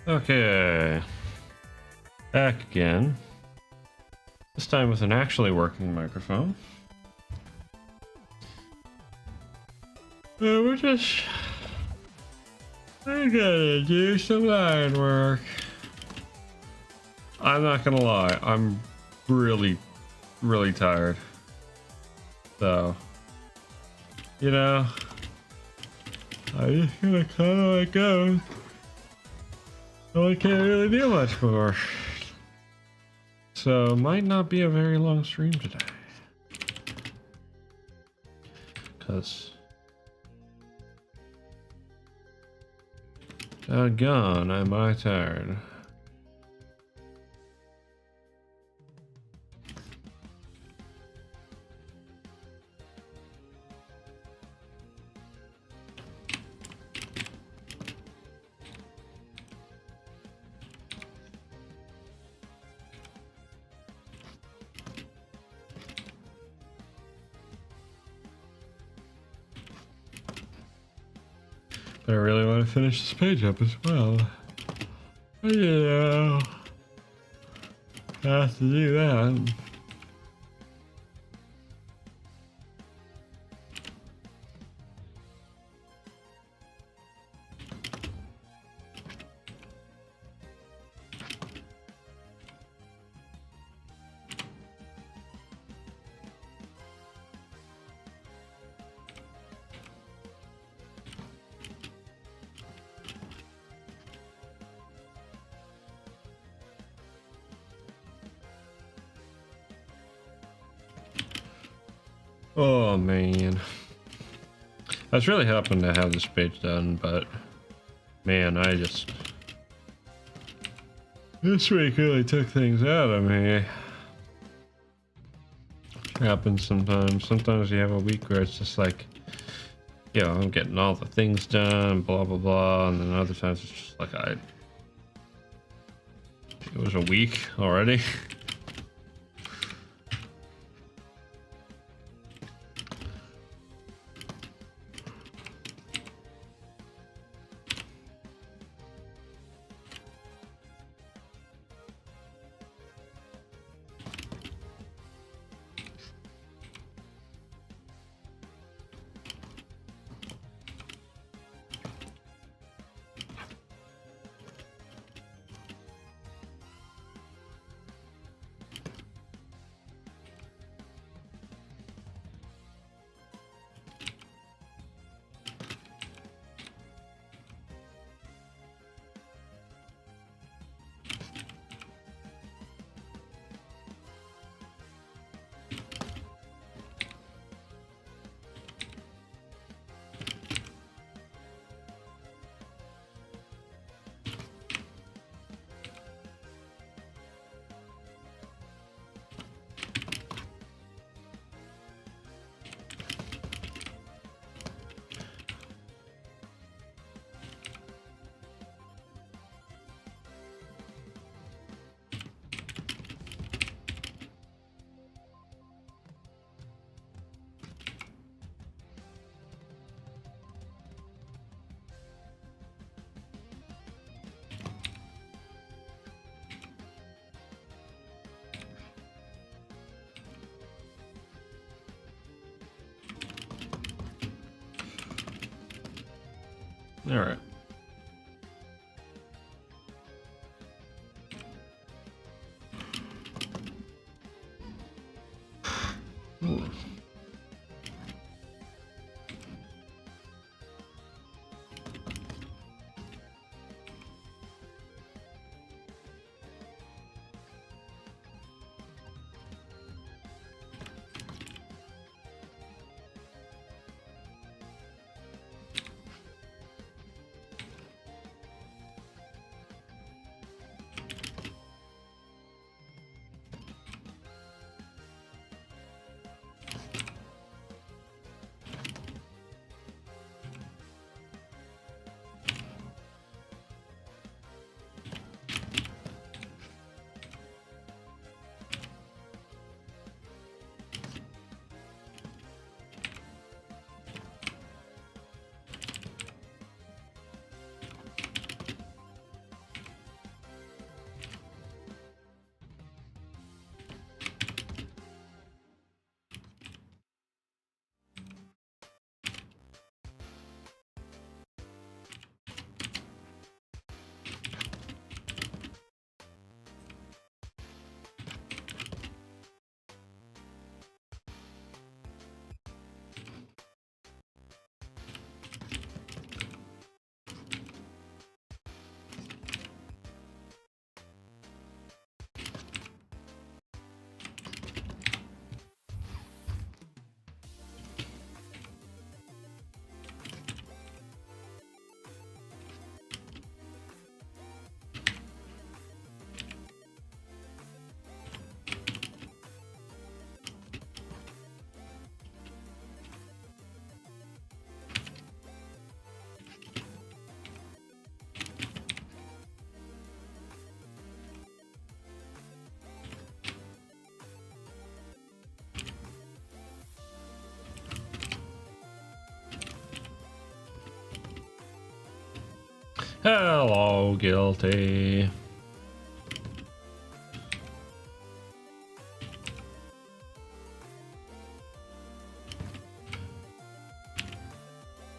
Okay, back again. This time with an actually working microphone. I gotta do some line work. I'm not gonna lie, I'm really tired. So, you know, I'm just gonna cut how it goes. So I can't really do much more. So, might not be a very long stream today. Because, doggone, am I tired. But I really want to finish this page up as well. Yeah, I have to do that. Oh man, I was really hoping to have this page done, but man, this week really took things out of me. Happens sometimes. Sometimes you have a week where it's just like, you know, I'm getting all the things done, blah blah blah, and then other times it's just like it was a week already. All right. Ooh. Hello, guilty.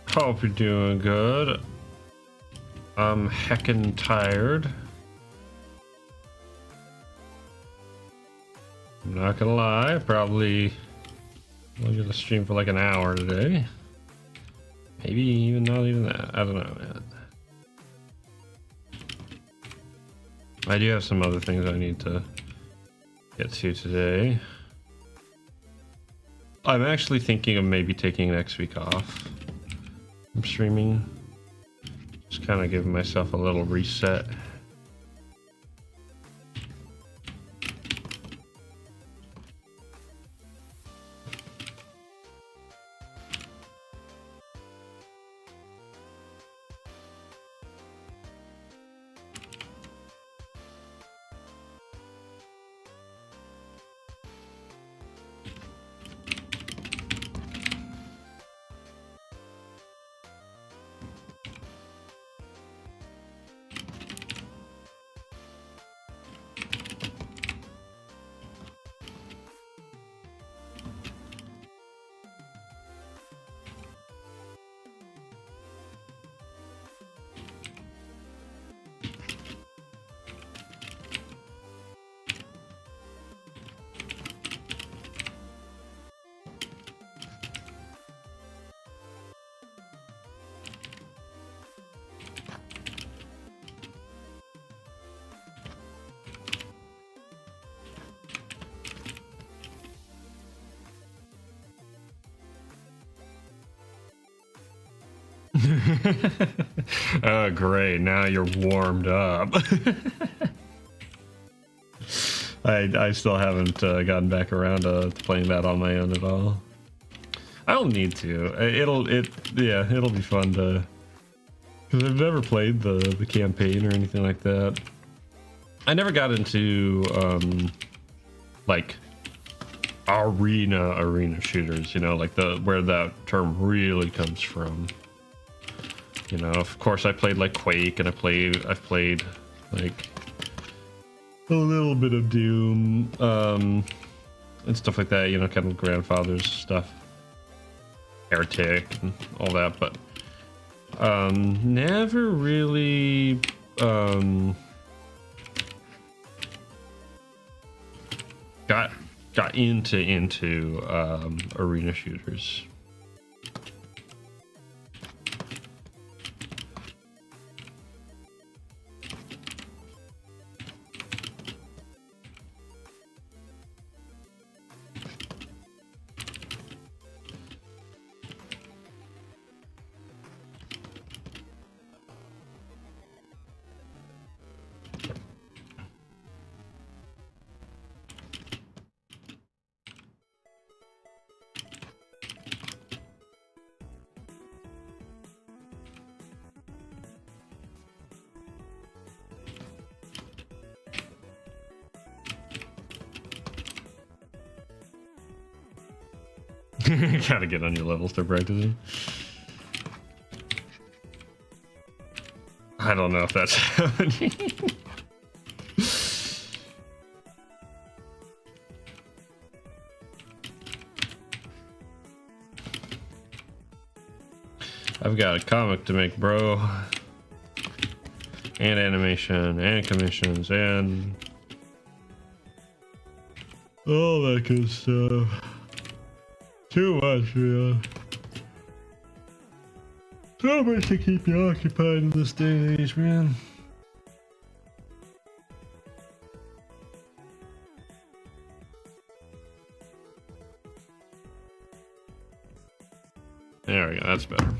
Hope you're doing good. I'm heckin' tired. I'm not gonna lie, probably I'm gonna stream for like an hour today. Maybe even not even that. I don't know, man. I do have some other things I need to get to today. I'm actually thinking of maybe taking next week off from streaming. Just kind of giving myself a little reset. Oh, great. Now you're warmed up. I still haven't gotten back around to playing that on my own at all. I don't need to. It'll be fun to, because I've never played the campaign or anything like that. I never got into like arena shooters, you know, like where that term really comes from. You know, of course I played like Quake, and I've played like a little bit of Doom, and stuff like that, you know, kind of grandfather's stuff, Heretic and all that, but Never really got into arena shooters. Gotta get on your levels to practicing. I don't know if that's happening. I've got a comic to make, bro. And animation, and commissions, and all that good stuff. Too much, man. So much to keep you occupied in this day and age, man. There we go, that's better.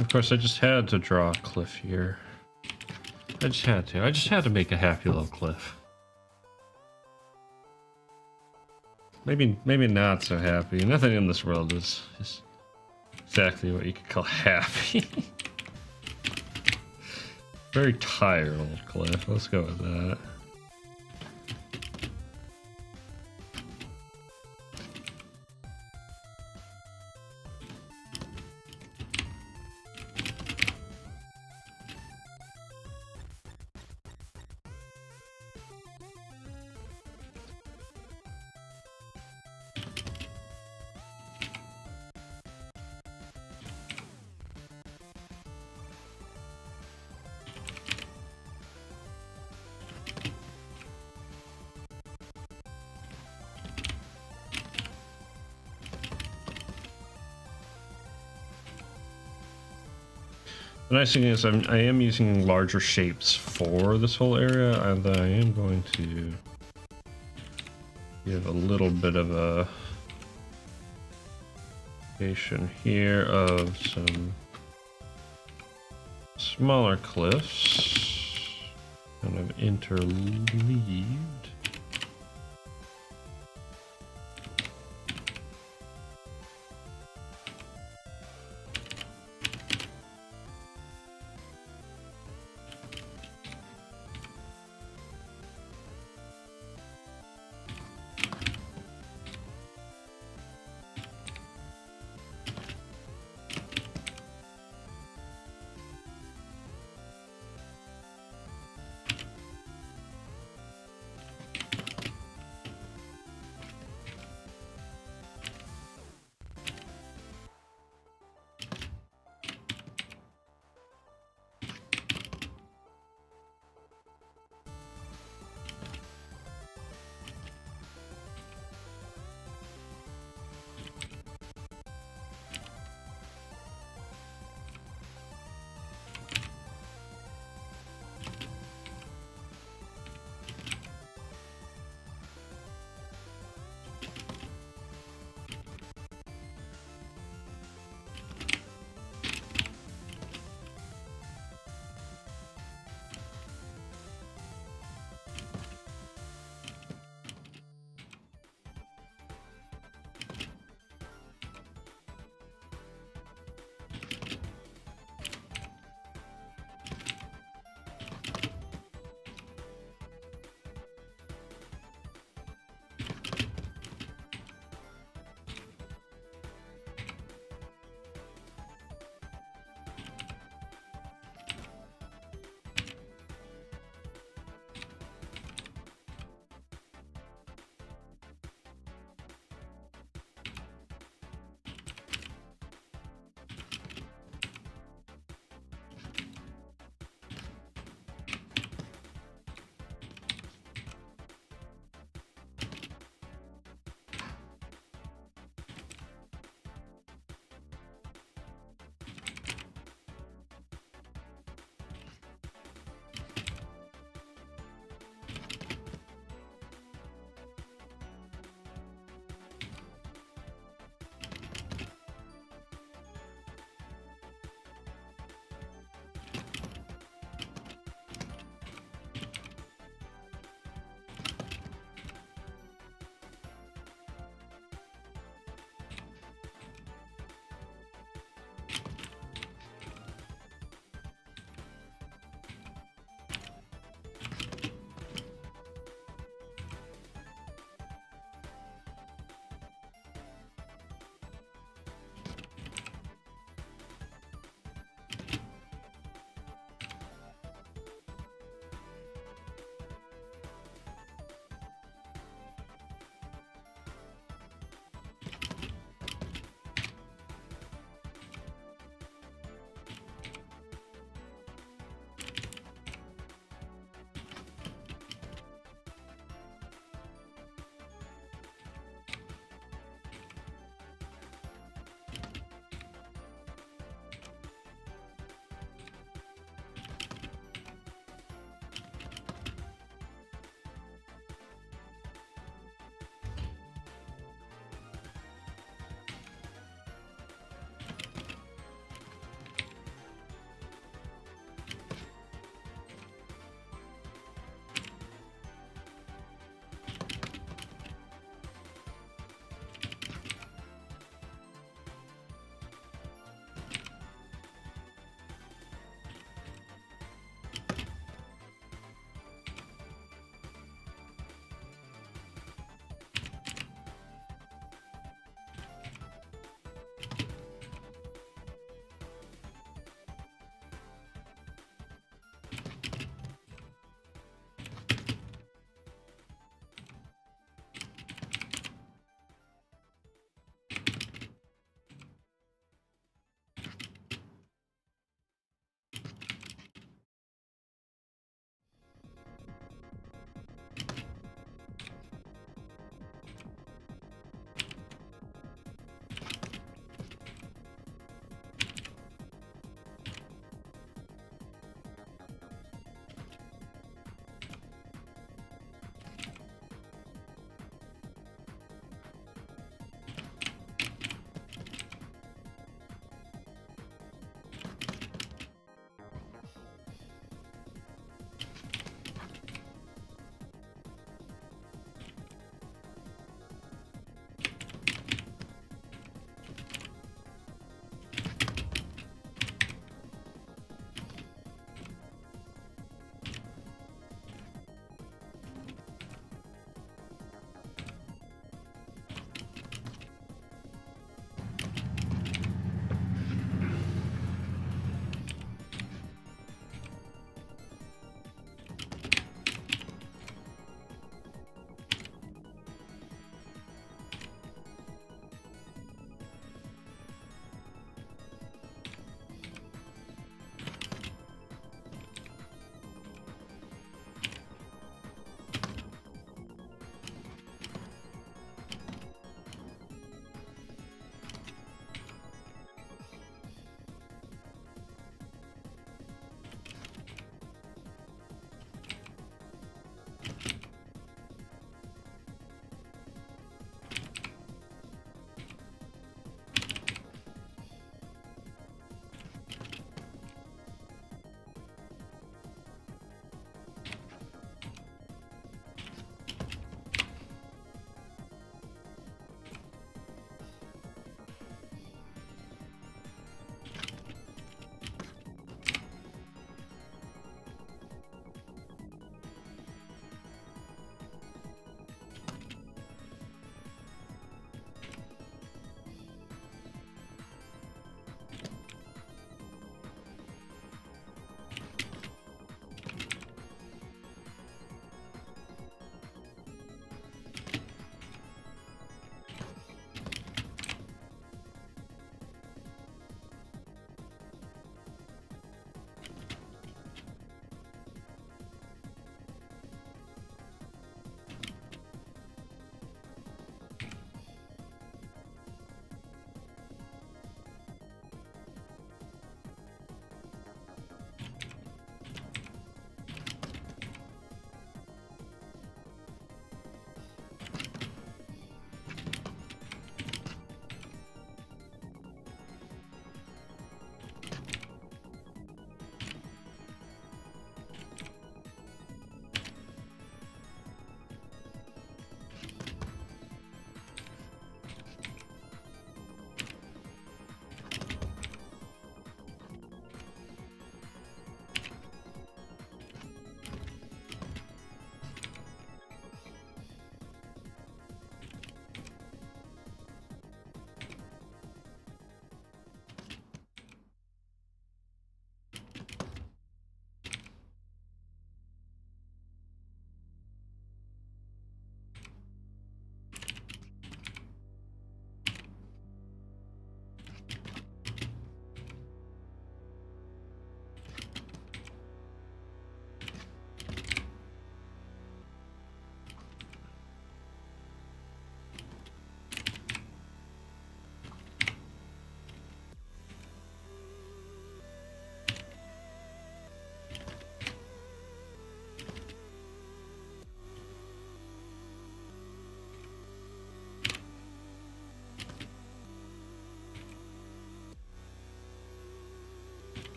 Of course, I just had to draw a cliff here. I just had to make a happy little cliff. Maybe not so happy. Nothing in this world is exactly what you could call happy. Very tired old cliff. Let's go with that. The nice thing is I am using larger shapes for this whole area, and I am going to give a little bit of a location here of some smaller cliffs, kind of interleaved.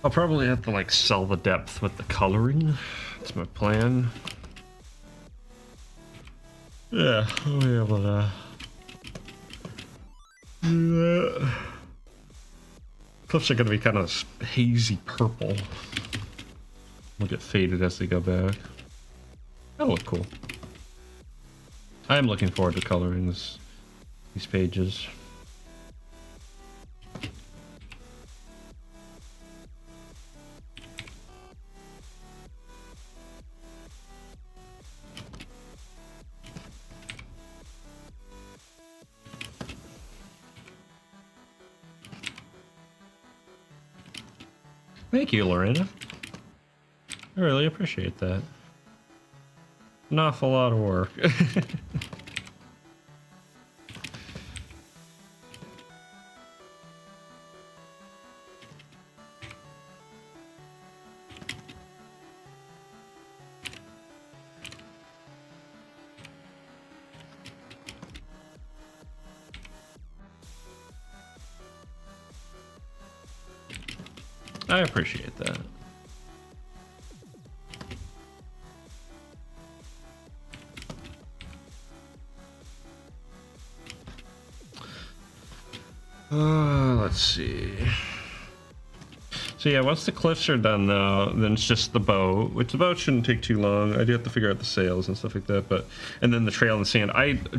I'll probably have to like sell the depth with the coloring. That's my plan. Yeah, I'll be able to do that. Cliffs are going to be kind of hazy purple. They'll get faded as they go back. That'll look cool. I am looking forward to coloring these pages. Thank you, Lorena. I really appreciate that. An awful lot of work. I appreciate that. Let's see. So yeah, once the cliffs are done though, then it's just the boat, which the boat shouldn't take too long. I do have to figure out the sails and stuff like that, and then the trail in the sand.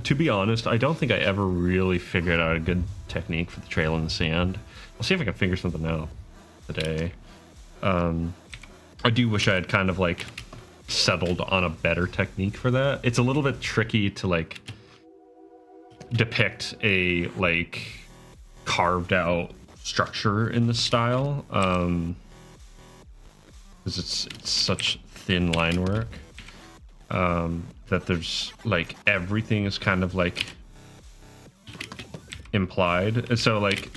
To be honest, I don't think I ever really figured out a good technique for the trail in the sand. I'll see if I can figure something out today. I do wish I had kind of like settled on a better technique for that. It's a little bit tricky to like depict a like carved out structure in this style, because it's such thin line work, that there's like everything is kind of like implied. And so like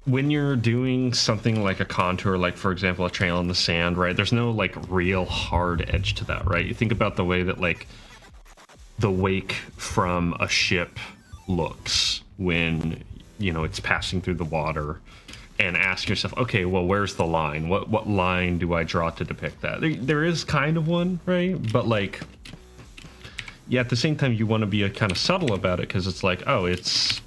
when you're doing something like a contour, like for example a trail in the sand, right, there's no like real hard edge to that, right? You think about the way that like the wake from a ship looks when, you know, it's passing through the water, and ask yourself, okay, well, where's the line? What line do I draw to depict that? There is kind of one, right? But like, yeah, at the same time you want to be kind of subtle about it, because it's like, oh, it's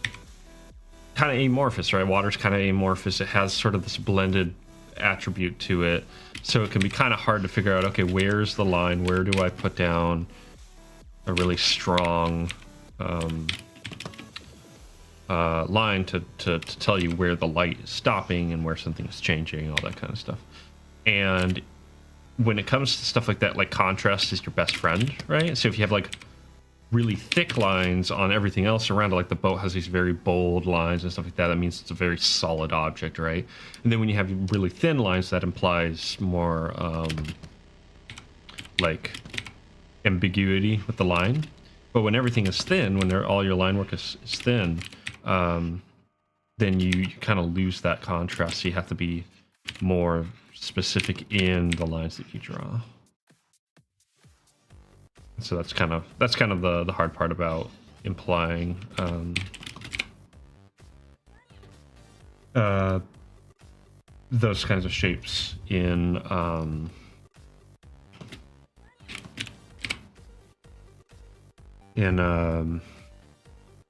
kind of amorphous, right? Water's kind of amorphous. It has sort of this blended attribute to it, so it can be kind of hard to figure out, okay, where's the line? Where do I put down a really strong line to tell you where the light is stopping and where something is changing, all that kind of stuff. And when it comes to stuff like that, like contrast is your best friend, right? So if you have like really thick lines on everything else around it, like the boat has these very bold lines and stuff like that, that means it's a very solid object, right? And then when you have really thin lines, that implies more like ambiguity with the line. But when everything is thin, when all your line work is thin, then you kind of lose that contrast, so you have to be more specific in the lines that you draw. So that's kind of the hard part about implying those kinds of shapes in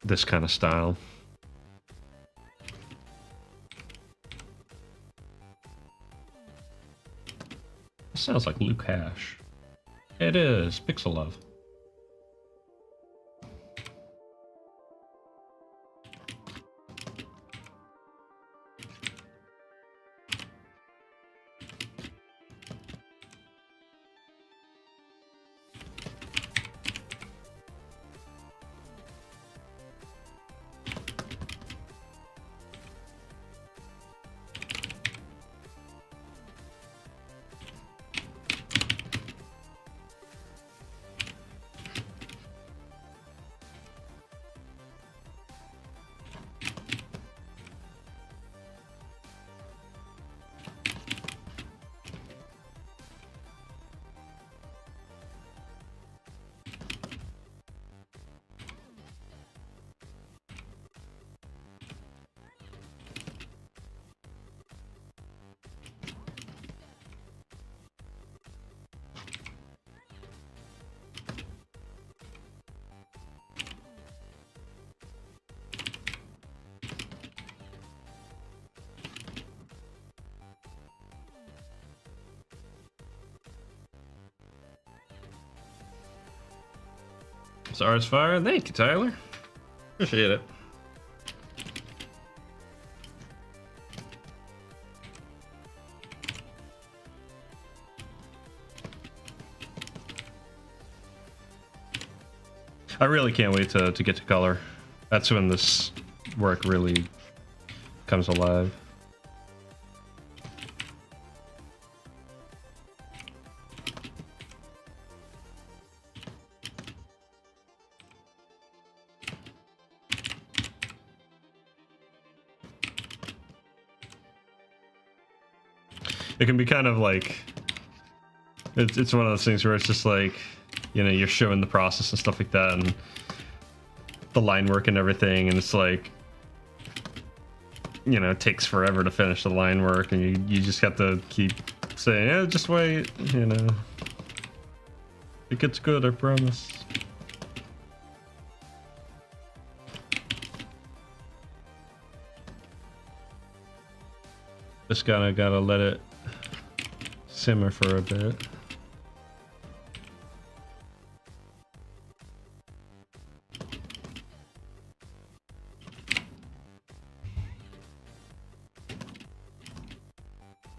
this kind of style. It sounds like Luke Hash. It is Pixel Love. months, Ars Fire. Thank you, Tyler. Appreciate it. I really can't wait to get to color. That's when this work really comes alive. It can be kind of like, it's one of those things where it's just like, you know, you're showing the process and stuff like that, and the line work and everything, and it's like, you know, it takes forever to finish the line work, and you just have to keep saying, yeah, just wait, you know. It gets good, I promise. Just gotta let it simmer for a bit.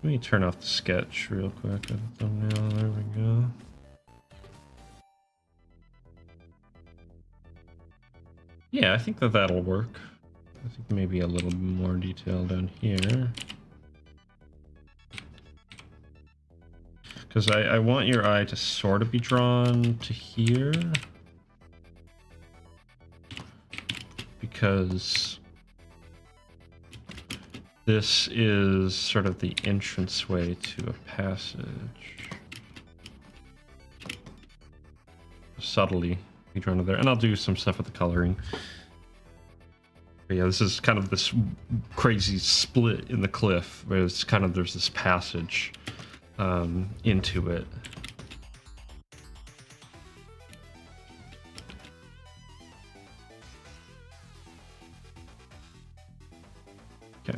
Let me turn off the sketch real quick at the thumbnail. There we go. Yeah, I think that'll work. I think maybe a little more detail down here. Because I want your eye to sort of be drawn to here. Because this is sort of the entranceway to a passage. Subtly be drawn to there. And I'll do some stuff with the coloring. But yeah, this is kind of this crazy split in the cliff where it's kind of, there's this passage into it. Okay.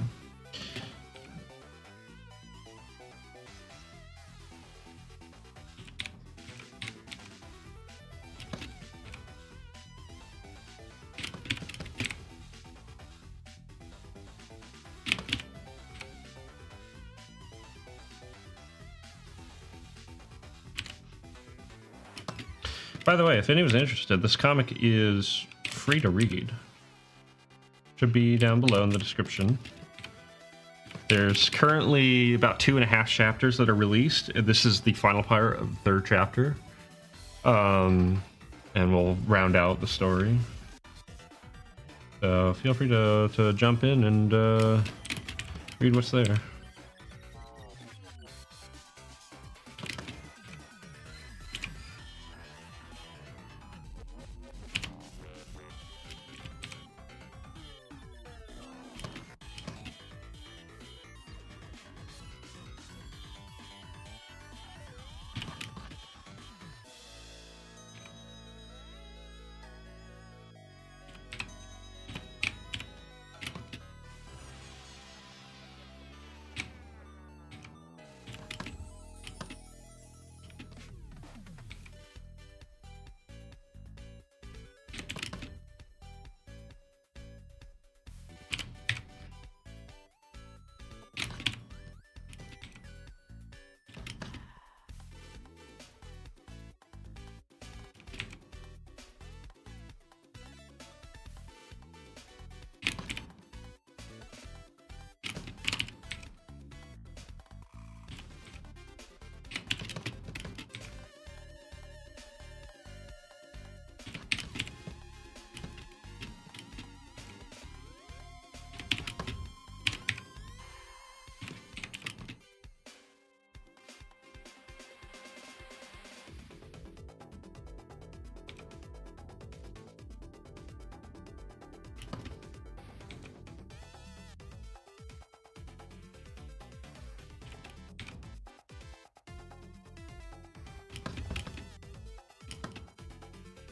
By the way, if anyone's interested, this comic is free to read. Should be down below in the description. There's currently about 2.5 chapters that are released. This is the final part of the 3rd chapter. And we'll round out the story. So feel free to jump in and read what's there.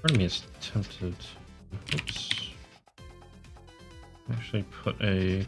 Part of me is tempted to, oops, actually put a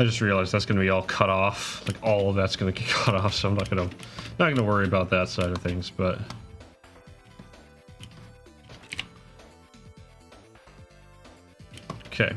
I just realized that's gonna be all cut off. Like all of that's gonna get cut off, so I'm not gonna worry about that side of things, but okay.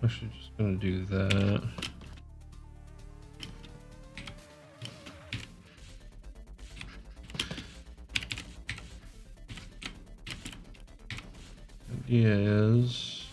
Actually, just gonna do that. Idea is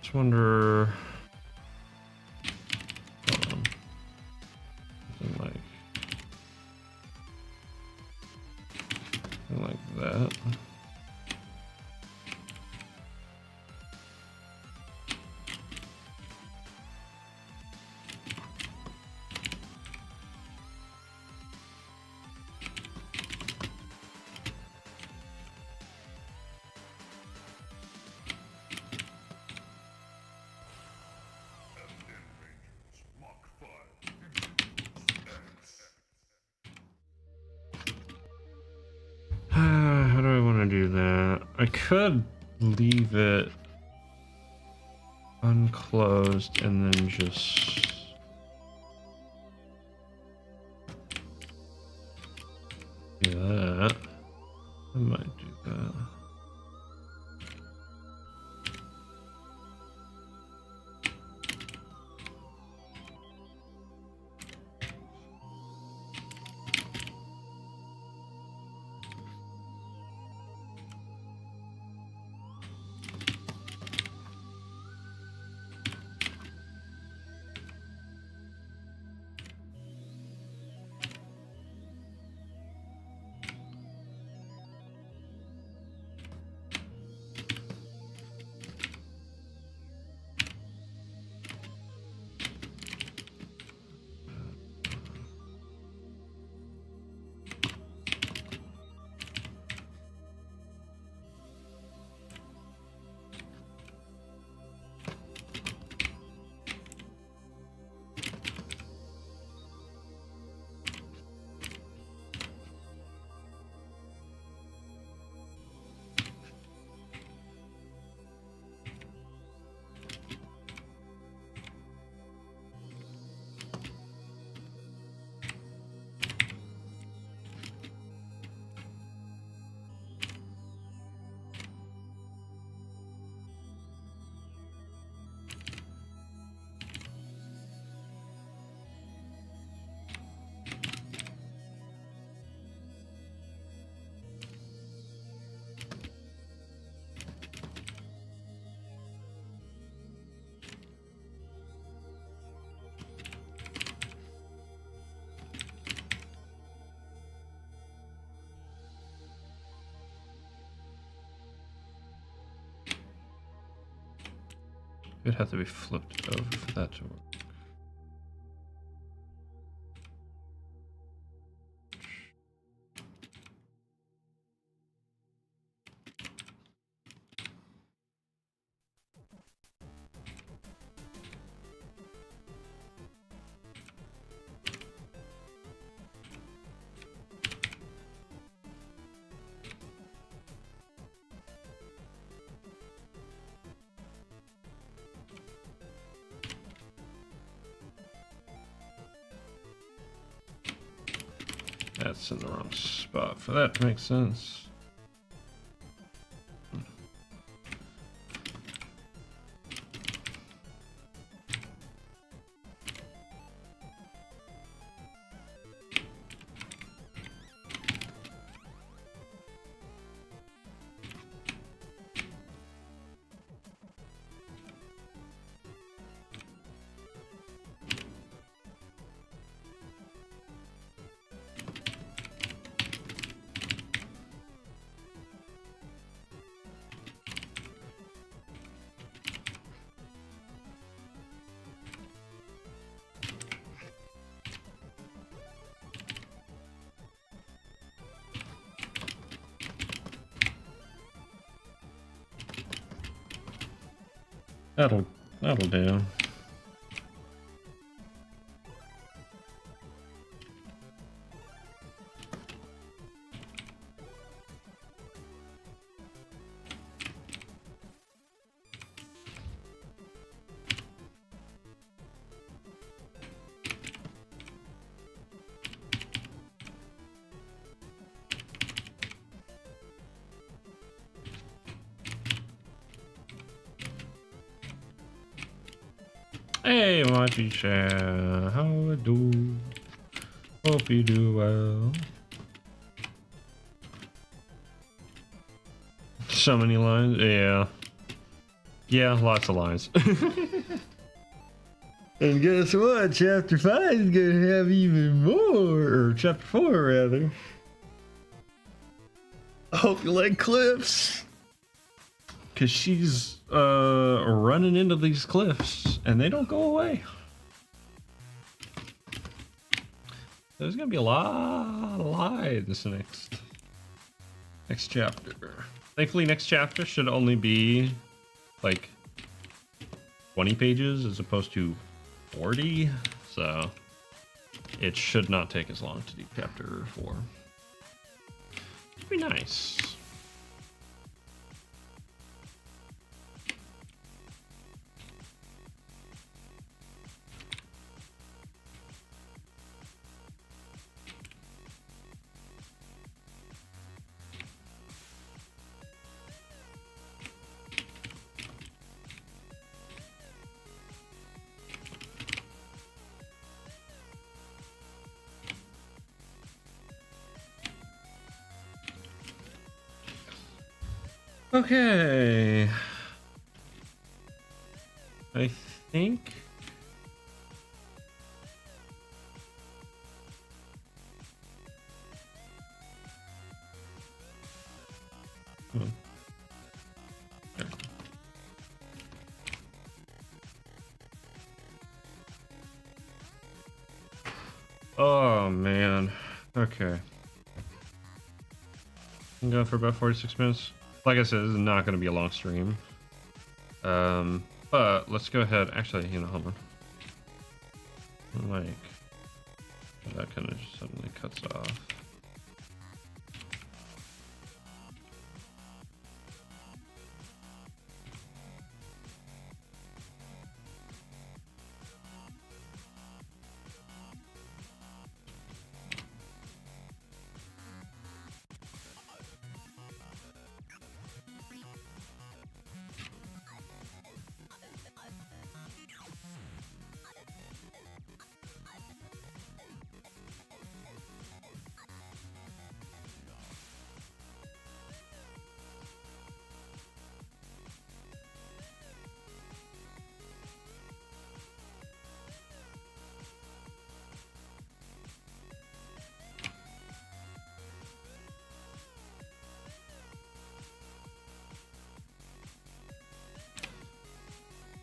just wonder. Something like that. How do I want to do that? I could leave it unclosed and then just do that. I might do that. It'd have to be flipped over for that to work. That's in the wrong spot for that to make sense. That'll do. Hey, Machi Chan, how you do? Hope you do well. So many lines, yeah, lots of lines. And guess what? Chapter 5 is gonna have even more, or chapter 4 rather. I hope you like cliffs. Cause she's running into these cliffs and they don't go away. There's gonna be a lot of lines next chapter. Thankfully, next chapter should only be like 20 pages as opposed to 40, so it should not take as long to do chapter 4. It'd be nice. Okay. I think oh man. Okay. I'm going for about 46 minutes. Like I said, this is not going to be a long stream. But let's go ahead. Actually, you know, hold on. Like, that kind of just suddenly cuts off.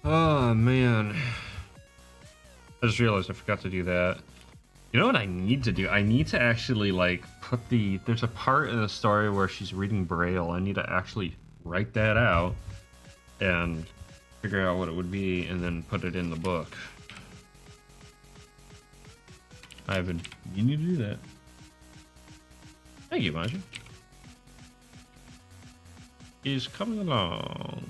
Oh man, I just realized I forgot to do that. You know what I need to do? I need to actually like put there's a part in the story where she's reading Braille. I need to actually write that out and figure out what it would be and then put it in the book. I've been meaning to do that. Thank you, Maji. Is coming along.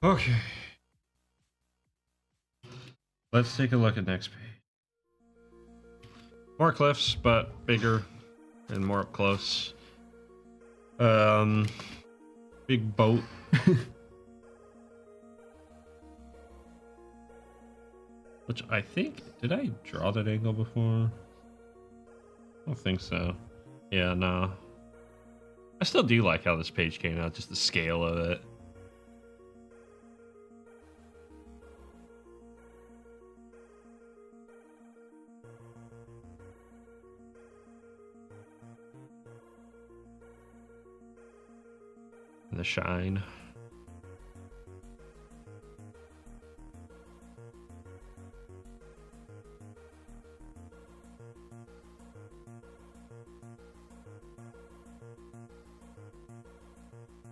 Okay. Let's take a look at next page. More cliffs, but bigger and more up close. Big boat. Which I think, did I draw that angle before? I don't think so. Yeah, no. I still do like how this page came out, just the scale of it. And the shine.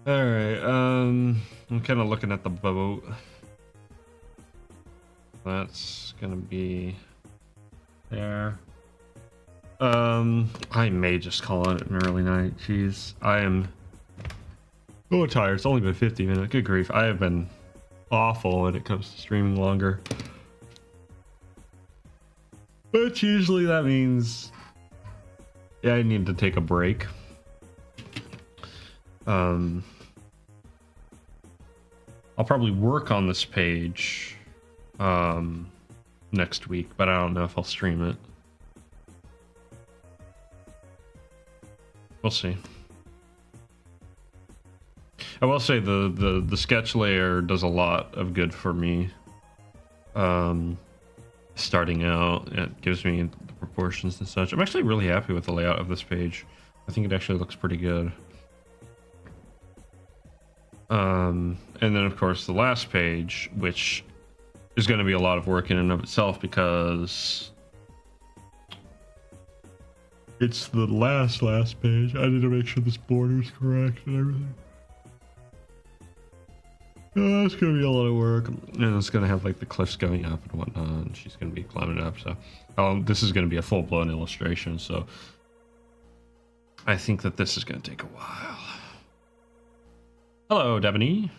All right, I'm kind of looking at the boat. That's gonna be there. I may just call it an early night. Jeez, I am so tired. It's only been 50 minutes. Good grief, I have been awful when it comes to streaming longer. But usually that means, yeah, I need to take a break. I'll probably work on this page next week, but I don't know if I'll stream it. We'll see. I will say the sketch layer does a lot of good for me. Starting out, it gives me the proportions and such. I'm actually really happy with the layout of this page. I think it actually looks pretty good. And then of course the last page, which is going to be a lot of work in and of itself because it's the last page. I need to make sure this border is correct and everything. Oh, it's going to be a lot of work, and it's going to have like the cliffs going up and whatnot, and she's going to be climbing up. So this is going to be a full-blown illustration, so I think that this is going to take a while. Hello, Devony.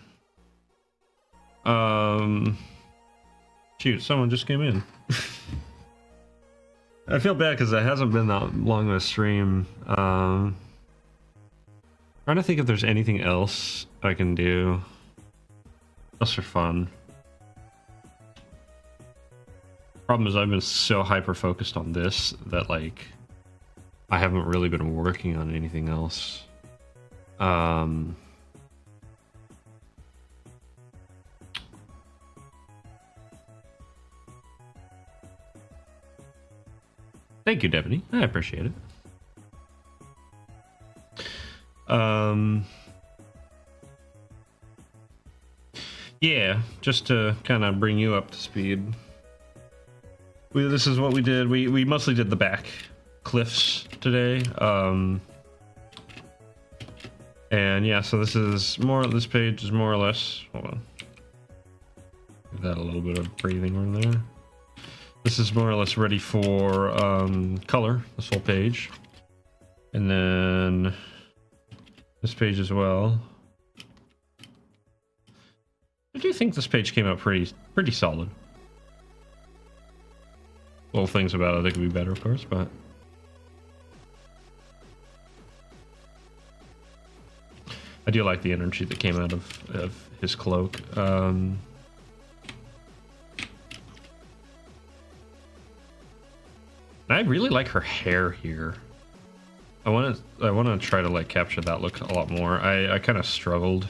Shoot, someone just came in. I feel bad because it hasn't been that long of a stream. Trying to think if there's anything else I can do. Just for fun. Problem is I've been so hyper focused on this that like I haven't really been working on anything else. Thank you, Devony. I appreciate it. Yeah, just to kind of bring you up to speed. This is what we did. We mostly did the back cliffs today. And yeah, so this page is more or less, hold on. Give that a little bit of breathing room there. This is more or less ready for color, this whole page. And then this page as well. I do think this page came out pretty solid. Little things about it that could be better, of course, but I do like the energy that came out of his cloak. I really like her hair here. I want to try to like capture that look a lot more. I kind of struggled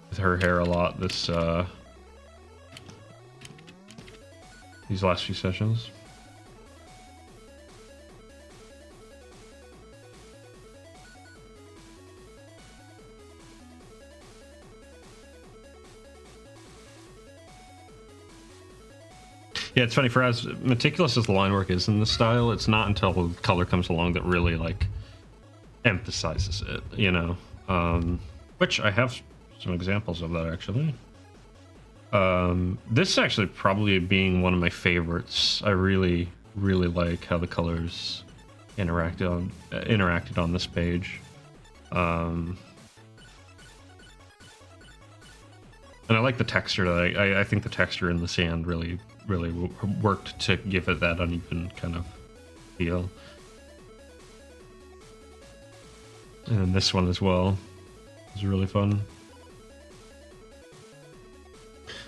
with her hair a lot these last few sessions. Yeah, it's funny, for as meticulous as the line work is in this style, it's not until color comes along that really like emphasizes it, you know. Which I have some examples of that actually. This actually probably being one of my favorites. I really like how the colors interacted on this page. And I like the texture. I think the texture in the sand really worked to give it that uneven kind of feel. And then this one as well is really fun.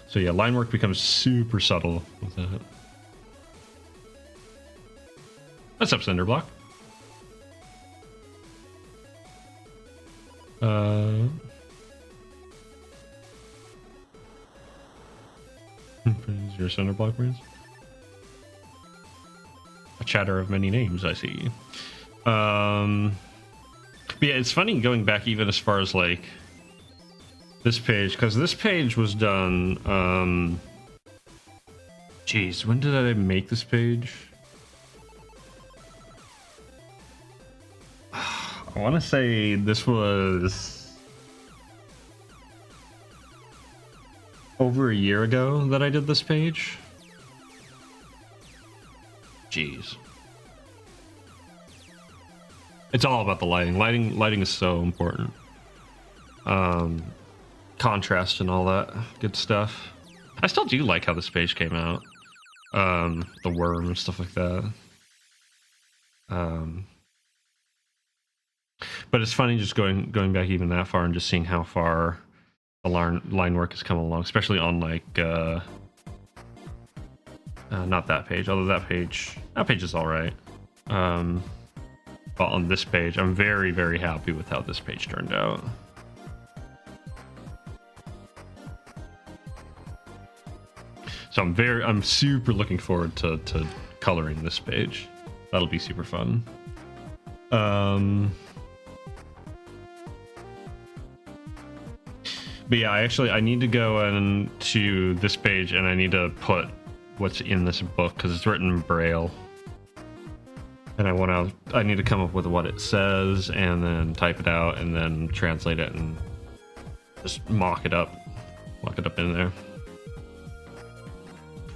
So yeah, line work becomes super subtle with that. What's up, Cinderblock? Is your Cinderblock friends? A chatter of many names, I see. But yeah, it's funny going back even as far as like this page, because this page was done, geez, when did I make this page? I want to say this was over a year ago that I did this page. Jeez. It's all about the lighting. Lighting is so important. Contrast and all that good stuff. I still do like how this page came out. The worm and stuff like that. But it's funny just going back even that far and just seeing how far the line work has come along, especially on like not that page, although that page is all right. But on this page, I'm very happy with how this page turned out. So I'm super looking forward to coloring this page. That'll be super fun. But yeah, I need to go into this page and I need to put what's in this book because it's written in Braille. And I need to come up with what it says and then type it out and then translate it and just mock it up in there.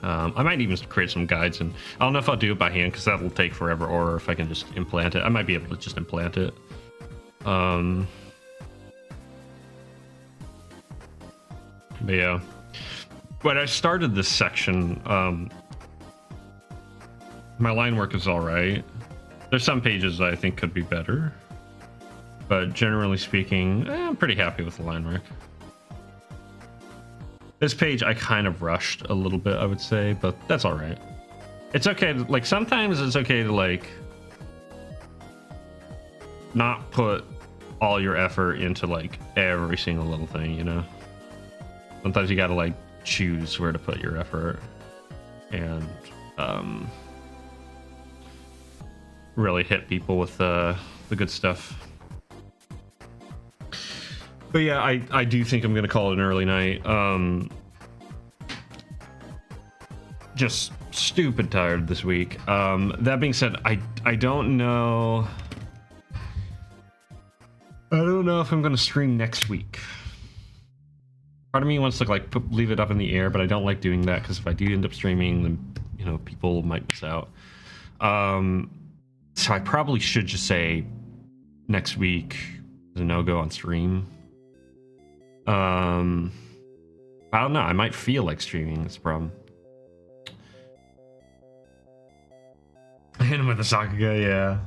I might even create some guides, and I don't know if I'll do it by hand because that'll take forever, or if I can just implant it. I might be able to just implant it. But yeah, when I started this section, my line work is all right. There's some pages that I think could be better, but generally speaking, I'm pretty happy with the line work. This page I kind of rushed a little bit, I would say, but that's all right. It's okay to, like, sometimes it's okay to like not put all your effort into like every single little thing, you know? Sometimes you gotta like choose where to put your effort and really hit people with the good stuff. But yeah, I do think I'm gonna call it an early night. Just stupid tired this week. That being said, I don't know. I don't know if I'm gonna stream next week. Part of me wants to like leave it up in the air, but I don't like doing that because if I do end up streaming, then you know people might miss out. So I probably should just say next week is a no-go on stream. I don't know. I might feel like streaming. That's the problem. Hit him with the Sakuga, yeah.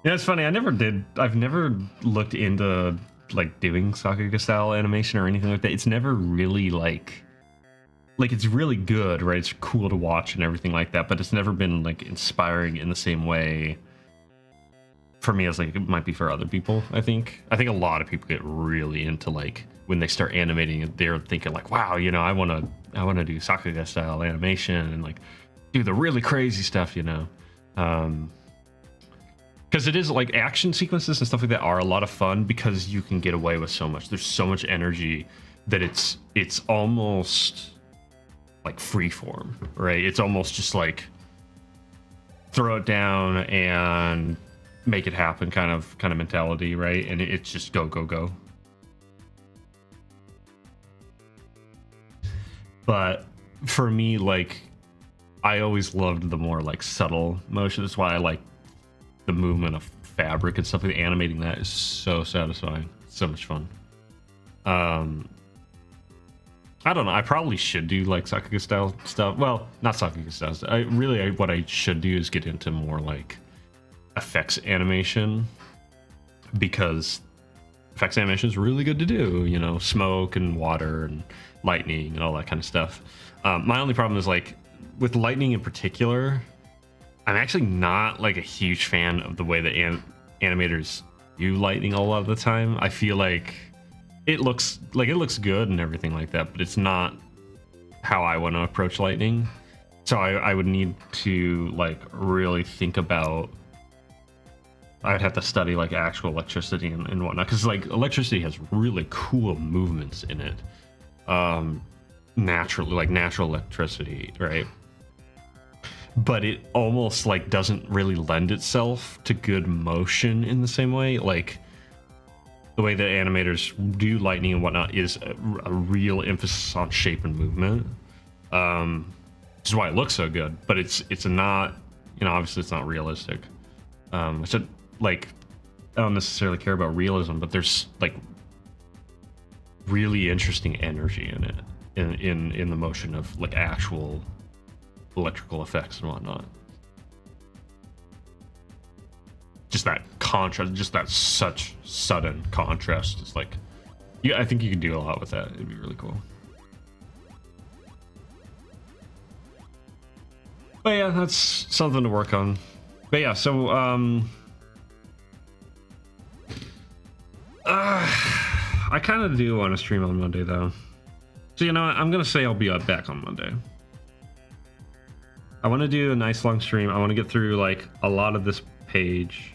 Yeah, it's funny. I've never looked into like doing Sakuga style animation or anything like that. It's never really like it's really good, right? It's cool to watch and everything like that, but it's never been like inspiring in the same way for me as like it might be for other people. I think a lot of people get really into like when they start animating, they're thinking like, wow, you know, I want to do Sakuga style animation and like do the really crazy stuff, you know. Because it is like action sequences and stuff like that are a lot of fun because you can get away with so much. There's so much energy that it's almost like freeform, right? It's almost just like throw it down and make it happen kind of mentality, right? And it's just go, go, go. But for me, like, I always loved the more like subtle motion. That's why I like the movement of fabric and stuff. Like animating that is so satisfying. It's so much fun. I don't know. I probably should do like Sakuga style stuff. Well, not Sakuga style. What I should do is get into more like effects animation, because effects animation is really good to do. You know, smoke and water and lightning and all that kind of stuff. My only problem is like with lightning in particular, I'm actually not like a huge fan of the way that animators do lightning a lot of the time. I feel like it looks good and everything like that, but it's not how I want to approach lightning. So I would need to like really think about. I'd have to study like actual electricity and whatnot, because like electricity has really cool movements in it. Natural electricity, right? But it almost like doesn't really lend itself to good motion in the same way. Like the way that animators do lightning and whatnot is a real emphasis on shape and movement. Which is why it looks so good, but it's not, you know, obviously it's not realistic. So like I don't necessarily care about realism, but there's like really interesting energy in it, in the motion of like actual electrical effects and whatnot. Just that contrast, just that such sudden contrast. It's like, yeah, I think you could do a lot with that. It'd be really cool. But yeah, that's something to work on. But yeah, so I kind of do want to stream on Monday though. So you know what? I'm gonna say I'll be back on Monday. I want to do a nice long stream. I want to get through like a lot of this page,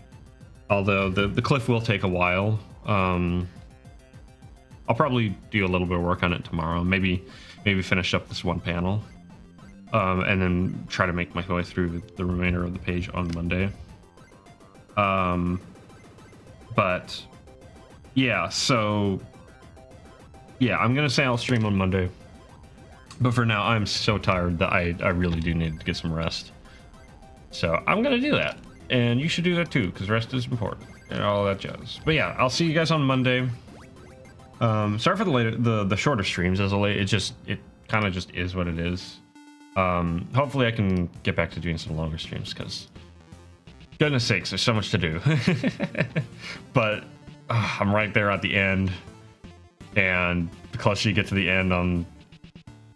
although the cliff will take a while. I'll probably do a little bit of work on it tomorrow. Maybe finish up this one panel, and then try to make my way through the remainder of the page on Monday. But yeah, so yeah, I'm gonna say I'll stream on Monday. But for now, I'm so tired that I really do need to get some rest. So I'm gonna do that, and you should do that too, because rest is important and all that jazz. But yeah, I'll see you guys on Monday. Sorry for the shorter streams as of late. It kind of just is what it is. Hopefully I can get back to doing some longer streams, because goodness sakes, there's so much to do. But I'm right there at the end, and the closer you get to the end on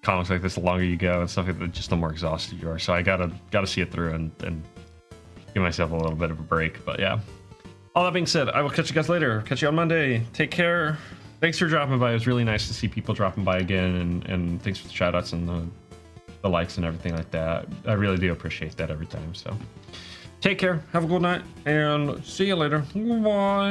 comics like this, the longer you go and stuff like that, just the more exhausted you are. So I gotta see it through and give myself a little bit of a break. But yeah, all that being said, I will catch you guys later. Catch you on Monday. Take care. Thanks for dropping by. It was really nice to see people dropping by again, and thanks for the shout outs and the likes and everything like that. I really do appreciate that every time. So take care, have a good night, and see you later. Bye.